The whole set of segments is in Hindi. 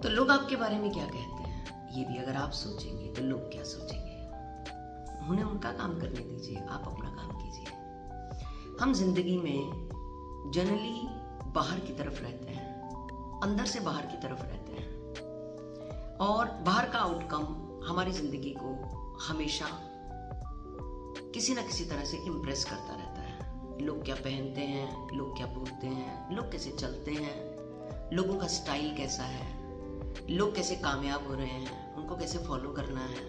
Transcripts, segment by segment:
तो लोग आपके बारे में क्या कहते हैं, ये भी अगर आप सोचेंगे तो लोग क्या सोचेंगे। उन्हें उनका काम करने दीजिए, आप अपना काम कीजिए। हम जिंदगी में जनरली बाहर की तरफ रहते हैं, अंदर से बाहर की तरफ रहते हैं, और बाहर का आउटकम हमारी जिंदगी को हमेशा किसी न किसी तरह से इम्प्रेस करता रहता है। लोग क्या पहनते हैं, लोग क्या बोलते हैं, लोग कैसे चलते हैं, लोगों का स्टाइल कैसा है, लोग कैसे कामयाब हो रहे हैं, उनको कैसे फॉलो करना है।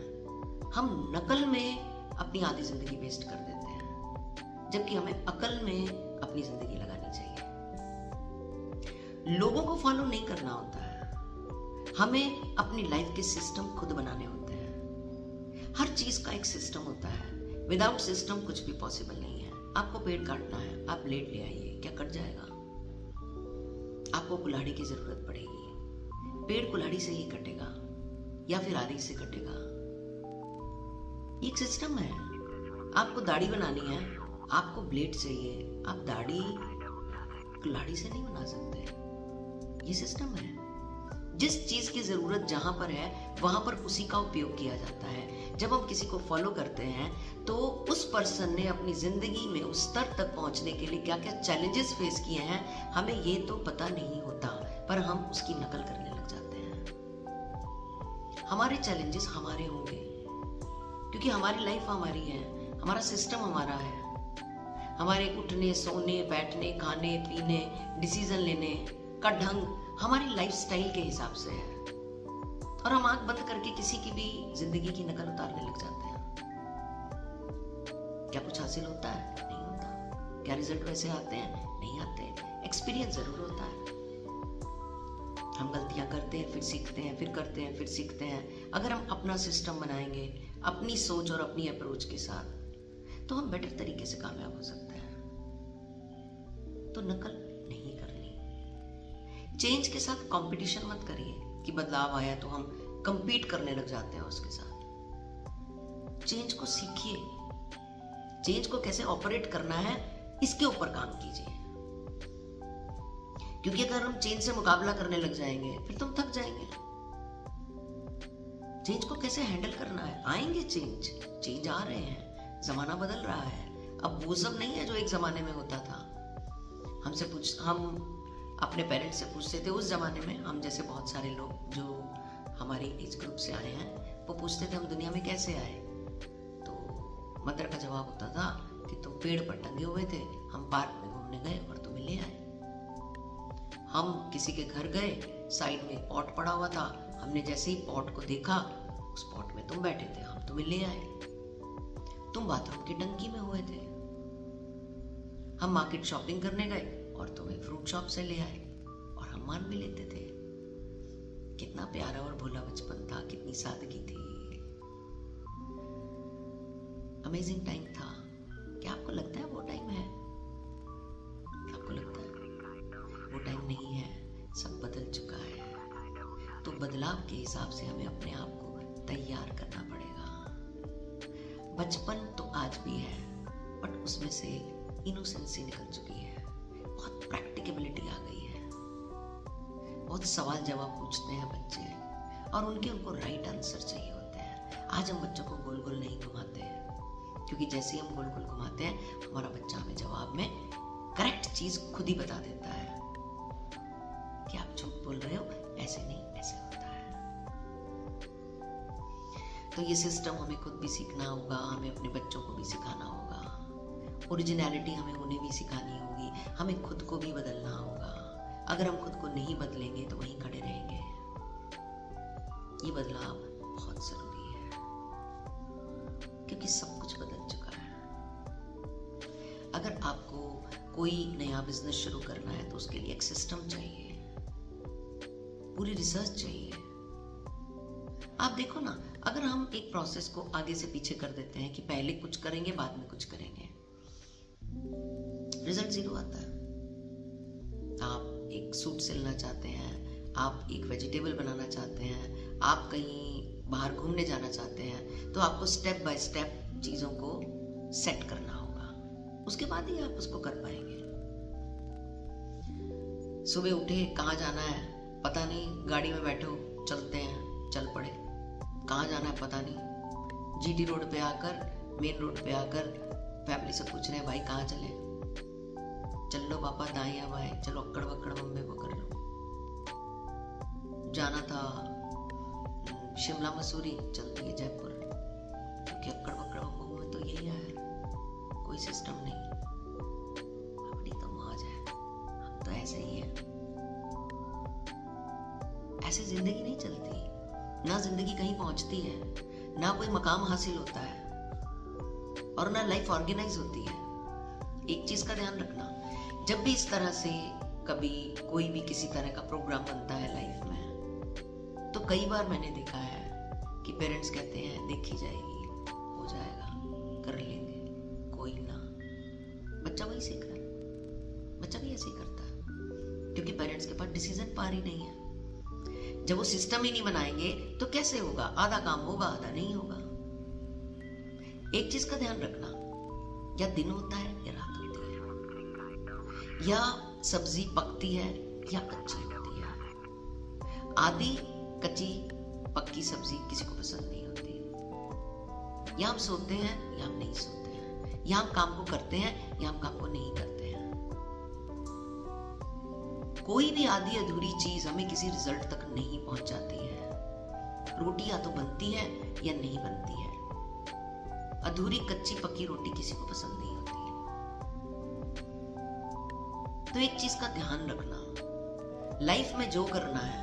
हम नकल में अपनी आधी जिंदगी वेस्ट कर देते हैं, जबकि हमें अकल में अपनी जिंदगी लगानी चाहिए। लोगों को फॉलो नहीं करना होता है, हमें अपनी लाइफ के सिस्टम खुद बनाने होते हैं। हर चीज का एक सिस्टम होता है, विदाउट सिस्टम कुछ भी पॉसिबल नहीं है। आपको पेड़ काटना है, आप ब्लेड ले आइए, क्या कट जाएगा? आपको कुल्हाड़ी की जरूरत पड़ेगी, पेड़ कुल्हाड़ी से ही कटेगा या फिर आरी से कटेगा। एक सिस्टम है। आपको दाढ़ी बनानी है, आपको ब्लेड चाहिए, आप दाढ़ी कुल्हाड़ी से नहीं बना सकते। ये सिस्टम है। जिस चीज की जरूरत जहां पर है वहां पर उसी का उपयोग किया जाता है। जब हम किसी को फॉलो करते हैं तो उस पर्सन ने अपनी जिंदगी में उस स्तर तक पहुंचने के लिए क्या क्या चैलेंजेस फेस किए हैं हमें ये तो पता नहीं होता, पर हम उसकी नकल करने लग जाते हैं। हमारे चैलेंजेस हमारे होंगे क्योंकि हमारी लाइफ हमारी है, हमारा सिस्टम हमारा है। हमारे उठने, सोने, बैठने, खाने, पीने, डिसीजन लेने का ढंग हमारी लाइफस्टाइल के हिसाब से है, और हम आंख बंद करके किसी की भी जिंदगी की नकल उतारने लग जाते हैं। क्या कुछ हासिल होता है? नहीं होता। क्या रिजल्ट वैसे आते हैं? नहीं आते। एक्सपीरियंस जरूर होता है। हम गलतियां करते हैं, फिर सीखते हैं, फिर करते हैं, फिर सीखते हैं। अगर हम अपना सिस्टम बनाएंगे अपनी सोच और अपनी अप्रोच के साथ, तो हम बेटर तरीके से कामयाब हो सकते हैं। तो नकल नहीं करनी। चेंज के साथ कंपटीशन मत करिए कि बदलाव आया तो हम कंपीट करने लग जाते हैं उसके साथ। चेंज को सीखिए, चेंज को कैसे ऑपरेट करना है इसके ऊपर काम कीजिए। क्योंकि अगर हम चेंज से मुकाबला करने लग जाएंगे फिर तो हम थक जाएंगे। चेंज को कैसे हैंडल करना है, आएंगे चेंज आ रहे हैं, जमाना बदल रहा है। अब वो सब नहीं है जो एक जमाने में होता था। हम अपने पेरेंट्स से पूछते थे उस जमाने में। हम जैसे बहुत सारे लोग जो हमारी एज ग्रुप से आए हैं वो पूछते थे हम दुनिया में कैसे आए, तो मदर का जवाब होता था कि तुम पेड़ पर टंगे हुए थे, हम पार्क में घूमने गए और तुम्हें ले आए। हम किसी के घर गए, साइड में पॉट पड़ा हुआ था, हमने जैसे ही पॉट को देखा उस पॉट में तुम बैठे थे, हम तुम्हें ले आए। तुम बाथरूम की टंकी में हुए थे, हम मार्केट शॉपिंग करने गए और तुम्हें फ्रूट शॉप से ले आए, और हम मान भी लेते थे। कितना प्यारा और भोला बचपन था, कितनी सादगी थी। अमेजिंग टाइम था। क्या आपको लगता है वो टाइम है? आपको लगता है वो टाइम नहीं है? सब बदल चुका है। तो बदलाव के हिसाब से हमें अपने आप को तैयार करना पड़ेगा। बचपन तो आज भी है, बट उसमें से इनोसेंसी निकल चुकी है, बहुत प्रैक्टिकेबिलिटी आ गई है। बहुत सवाल जवाब पूछते हैं बच्चे, और उनको राइट आंसर चाहिए होते हैं। आज हम बच्चों को गोल गोल नहीं घुमाते हैं, क्योंकि जैसे ही हम गोल गोल घुमाते हैं हमारा बच्चा हमें जवाब में करेक्ट चीज खुद ही बता देता है कि आप झूठ बोल रहे हो, ऐसे नहीं ऐसे होता है। तो ये सिस्टम हमें खुद भी सीखना होगा, हमें अपने बच्चों को भी सिखाना होगा। ओरिजिनलिटी हमें उन्हें भी सिखानी होगी, हमें खुद को भी बदलना होगा। अगर हम खुद को नहीं बदलेंगे तो वहीं खड़े रहेंगे। ये बदलाव बहुत जरूरी है, क्योंकि सब कुछ बदल चुका है। अगर आपको कोई नया बिजनेस शुरू करना है तो उसके लिए एक सिस्टम चाहिए, पूरी रिसर्च चाहिए। आप देखो ना, अगर हम एक प्रोसेस को आगे से पीछे कर देते हैं कि पहले कुछ करेंगे बाद में कुछ करेंगे, रिजल्ट जीरो आता है। आप एक सूट सिलना चाहते हैं, आप एक वेजिटेबल बनाना चाहते हैं, आप कहीं बाहर घूमने जाना चाहते हैं, तो आपको स्टेप बाय स्टेप चीजों को सेट करना होगा, उसके बाद ही आप उसको कर पाएंगे। सुबह उठे, कहाँ जाना है, पता नहीं, गाड़ी में बैठो, चलते हैं, चल पड़े, कहाँ जाना है पता नहीं, जीटी रोड पे आकर, मेन रोड पे आकर फैमिली से पूछ रहे हैं भाई कहाँ चले, चल लो पापा दाएं या बाएं, चलो अक्कड़ बक्कड़ मम्मी को कर लो। जाना था शिमला मसूरी, चलती है जयपुर, क्योंकि अक्कड़ बक्कड़ मम्मी में तो यही आया, कोई सिस्टम नहीं, अपनी तो मौज है, हम तो ऐसे ही है। ऐसे जिंदगी नहीं चलती, ना जिंदगी कहीं पहुंचती है, ना कोई मकाम हासिल होता है, और ना लाइफ ऑर्गेनाइज होती है। एक चीज का ध्यान रखना, जब भी इस तरह से कभी कोई भी किसी तरह का प्रोग्राम बनता है लाइफ में, तो कई बार मैंने देखा है कि पेरेंट्स कहते हैं देखी जाएगी, हो जाएगा, कर लेंगे, कोई ना। बच्चा वही सीख रहा है, बच्चा भी ऐसे ही करता है, क्योंकि पेरेंट्स के पास डिसीजन पावर ही नहीं है। जब वो सिस्टम ही नहीं बनाएंगे तो कैसे होगा? आधा काम होगा, आधा नहीं होगा। एक चीज का ध्यान रखना, या दिन होता है या रात होती है, या सब्जी पकती है या कच्ची होती है। आधी कच्ची पक्की सब्जी किसी को पसंद नहीं होती। या हम सोते हैं या हम नहीं सोते हैं, या हम काम को करते हैं या हम काम को नहीं करते हैं। कोई भी आधी अधूरी चीज हमें किसी रिजल्ट तक नहीं पहुंचाती है। रोटी या तो बनती है या नहीं बनती है। अधूरी कच्ची पक्की रोटी किसी को पसंद नहीं होती है। तो एक चीज का ध्यान रखना, लाइफ में जो करना है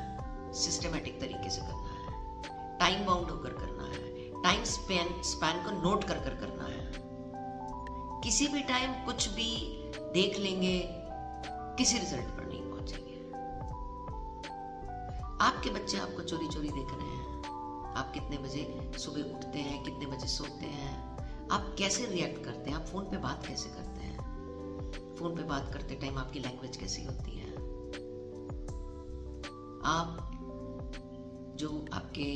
सिस्टमेटिक तरीके से करना है, टाइम बाउंड होकर करना है, टाइम स्पैन को नोट कर कर करना है। किसी भी टाइम कुछ भी देख लेंगे, किसी रिजल्ट पर नहीं पहुंचेंगे। आपके बच्चे आपको चोरी चोरी देख रहे हैं, आप कितने बजे सुबह उठते हैं, कितने बजे सोते हैं, आप कैसे रिएक्ट करते हैं, आप फोन पे बात कैसे करते हैं, फोन पे बात करते टाइम आपकी लैंग्वेज कैसी होती है, आप जो आपके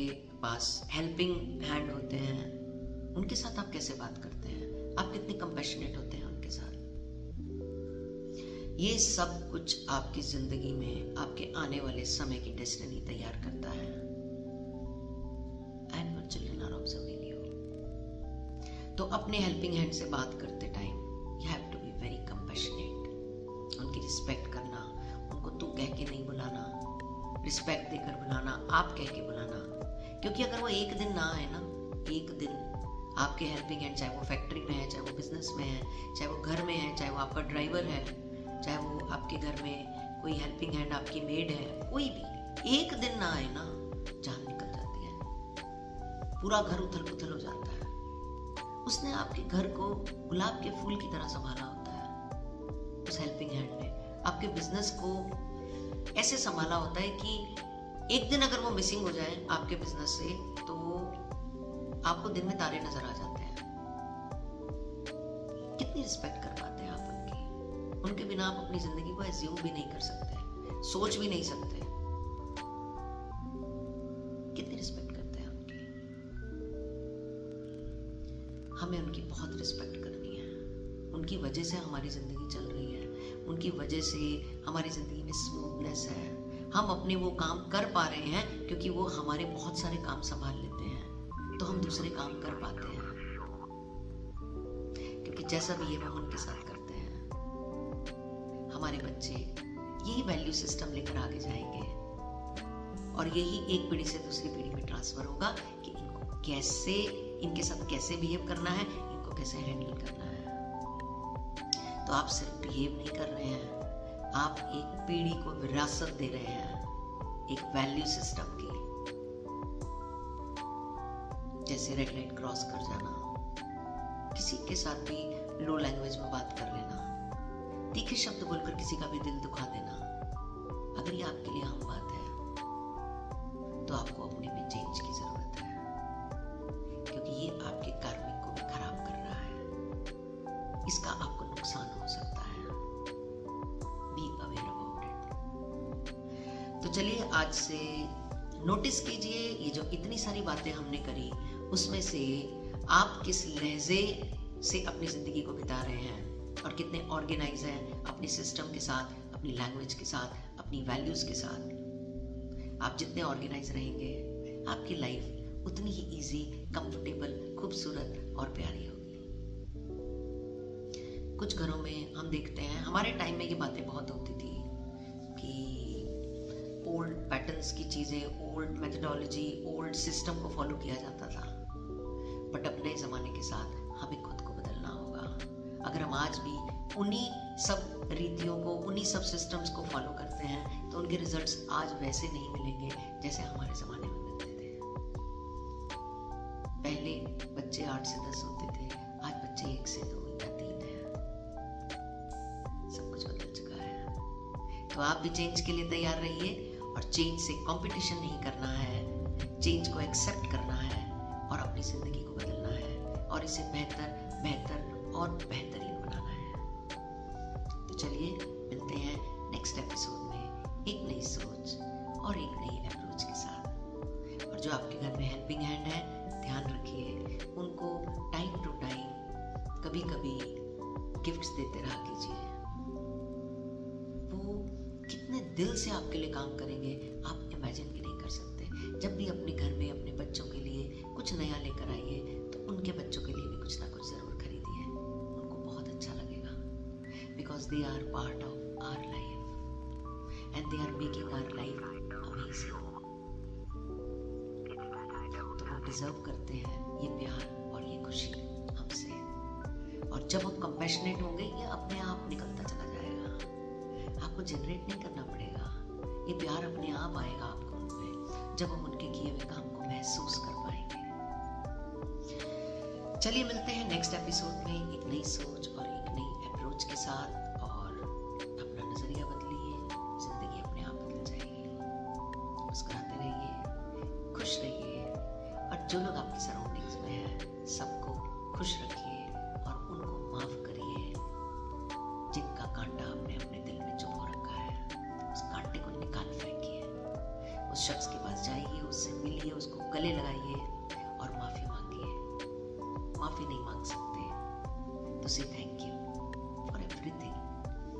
पास हेल्पिंग हैंड होते हैं उनके साथ आप कैसे बात करते हैं, आप कितने कंपैशनेट होते हैं उनके साथ। ये सब कुछ आपकी जिंदगी में आपके आने वाले समय की डेस्टिनी तैयार करता है। And your children are observing you. तो अपने हेल्पिंग हैंड से बात करते time you have to be very compassionate. उनकी रिस्पेक्ट करना, उनको तू कह के नहीं बुलाना, रिस्पेक्ट देकर बुलाना, आप कह के बुलाना। क्योंकि अगर वो एक दिन ना आए ना, एक दिन आपके हेल्पिंग हैंड, चाहे वो फैक्ट्री में है, चाहे वो बिजनेस में है, चाहे वो घर में है, चाहे वो आपका ड्राइवर है, चाहे वो आपके घर में कोई हेल्पिंग हैंड आपकी मेड है, कोई भी एक दिन ना आए ना, जान निकल जाती है, पूरा घर उथल पुथल हो जाता है। उसने आपके घर को गुलाब के फूल की तरह संभाला होता है उस हेल्पिंग हैंड ने। आपके बिजनेस को ऐसे संभाला होता है कि एक दिन अगर वो मिसिंग हो जाए आपके बिजनेस से, तो आपको दिन में तारे नजर आ जाते हैं। कितनी रिस्पेक्ट कर पाते हैं आप उनकी। उनके बिना आप अपनी जिंदगी को एज्यूम भी नहीं कर सकते, सोच भी नहीं सकते। कितनी रिस्पेक्ट करते हैं उनकी। हमें उनकी बहुत रिस्पेक्ट करनी है। उनकी वजह से हमारी जिंदगी चल रही है, उनकी वजह से हमारी जिंदगी में स्मूथनेस है। हम अपने वो काम कर पा रहे हैं क्योंकि वो हमारे बहुत सारे काम संभाल लेते हैं, तो हम दूसरे काम कर पाते हैं। क्योंकि जैसा भी ये हम उनके साथ करते हैं, हमारे बच्चे यही वैल्यू सिस्टम लेकर आगे जाएंगे, और यही एक पीढ़ी से दूसरी पीढ़ी में ट्रांसफर होगा कि इनको कैसे, इनके साथ कैसे बिहेव करना है, इनको कैसे हैंडल करना है। तो आप सिर्फ बिहेव नहीं कर रहे हैं, आप एक पीढ़ी को विरासत दे रहे हैं, एक वैल्यू सिस्टम की। जैसे रेड लाइट क्रॉस कर जाना, किसी के साथ भी लो लैंग्वेज में बात कर लेना, तीखे शब्द बोलकर किसी का भी दिल दुखा देना, अगर ये आपके लिए आम बात है तो आपको अपने में चेंज की जरूरत है, क्योंकि ये आपके कार्मिक को भी खराब कर रहा है। इसका आपको नुकसान हो सकता है। Be aware about it. तो चलिए आज से नोटिस कीजिए, ये जो इतनी सारी बातें हमने करी उसमें से आप किस लहजे से अपनी जिंदगी को बिता रहे हैं, और कितने ऑर्गेनाइज हैं अपने सिस्टम के साथ, अपनी लैंग्वेज के साथ, अपनी वैल्यूज के साथ। आप जितने ऑर्गेनाइज रहेंगे आपकी लाइफ उतनी ही इजी, कंफर्टेबल, खूबसूरत और प्यारी होगी। कुछ घरों में हम देखते हैं, हमारे टाइम में ये बातें बहुत होती थी कि ओल्ड पैटर्न्स की चीज़ें, ओल्ड मेथडोलॉजी, ओल्ड सिस्टम को फॉलो किया जाता था। बट अब नए ज़माने के साथ हमें खुद को बदलना होगा। अगर हम आज भी उन्हीं सब रीतियों को, उन्हीं सब सिस्टम्स को फॉलो करते हैं तो उनके रिजल्ट्स आज वैसे नहीं मिलेंगे जैसे हमारे ज़माने में मिलते थे। पहले बच्चे 8 से 10 होते थे, आज बच्चे 1 से 2 या 3 हैं। सब कुछ बदल चुका है। तो आप भी चेंज के लिए तैयार रहिए और चेंज से कंपटीशन नहीं करना है, चेंज को एक्सेप्ट करना है और अपनी जिंदगी को बदलना है और इसे बेहतर, बेहतर और बेहतरीन बनाना है। तो चलिए मिलते हैं नेक्स्ट एपिसोड में एक नई सोच और एक नई अप्रोच के साथ। और जो आपके घर में हेल्पिंग हैंड है, ध्यान रखिए उनको टाइम टू टाइम कभी कभी गिफ्ट्स देते रहा कीजिए। वो कितने दिल से आपके लिए काम करेंगे आप इमेजिन भी नहीं कर सकते। जब भी अपने घर में अपने बच्चों के लिए कुछ नया लेकर आइए तो उनके बच्चों के लिए भी कुछ ना कुछ जरूर खरीदिए, उनको बहुत अच्छा लगेगा। Because they are part of our life and they are making our life amazing. तो वो डिजर्व करते हैं ये प्यार और ये खुशी हमसे। और जब हम कंपैशनेट होंगे ये अपने आप निकलता चला जाएगा, आपको जनरेट नहीं करना पड़ेगा। ये प्यार अपने आप आएगा आपको उन पे, जब हम उनके किए हुए काम को महसूस कर पाएंगे। चलिए मिलते हैं नेक्स्ट एपिसोड में एक नई सोच और एक नई अप्रोच के साथ। और अपना नजरिया बदलिए, जिंदगी अपने आप बदल जाएगी। मुस्कुराते रहिए, खुश रहिए और जो लोग आपकी सराउंडिंग्स में हैं सबको खुश रखिए और उनको माफ करिए। जिनका कांटा आपने अपने दिल में चुभो रखा है उस कांटे को निकाल फेंकिए। उस शख्स के पास जाइए, उससे मिलिए, उसको गले लगाइए और माफी मांगिए। माफी नहीं मांग सकते तो से थैंक यू फॉर एवरीथिंग,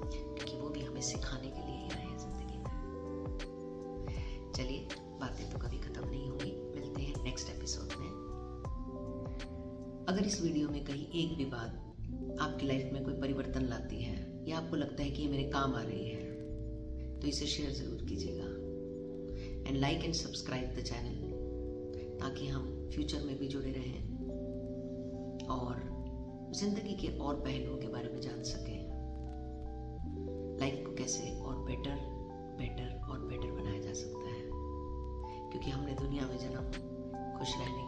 क्योंकि वो भी हमें सिखाने के लिए ही आए हैं जिंदगी में। चलिए बातें तो कभी खत्म नहीं होंगी, मिलते हैं नेक्स्ट एपिसोड में। अगर इस वीडियो में कहीं एक भी बात आपकी लाइफ में कोई परिवर्तन लाती है या आपको लगता है कि ये मेरे काम आ रही है तो इसे शेयर जरूर कीजिएगा and like and subscribe the channel, ताकि हम फ्यूचर में भी जुड़े रहें और जिंदगी के और पहलुओं के बारे में जान सकें। लाइफ को कैसे और बेटर, बेटर और बेटर बनाया जा सकता है, क्योंकि हमने दुनिया में जन्म खुश रहने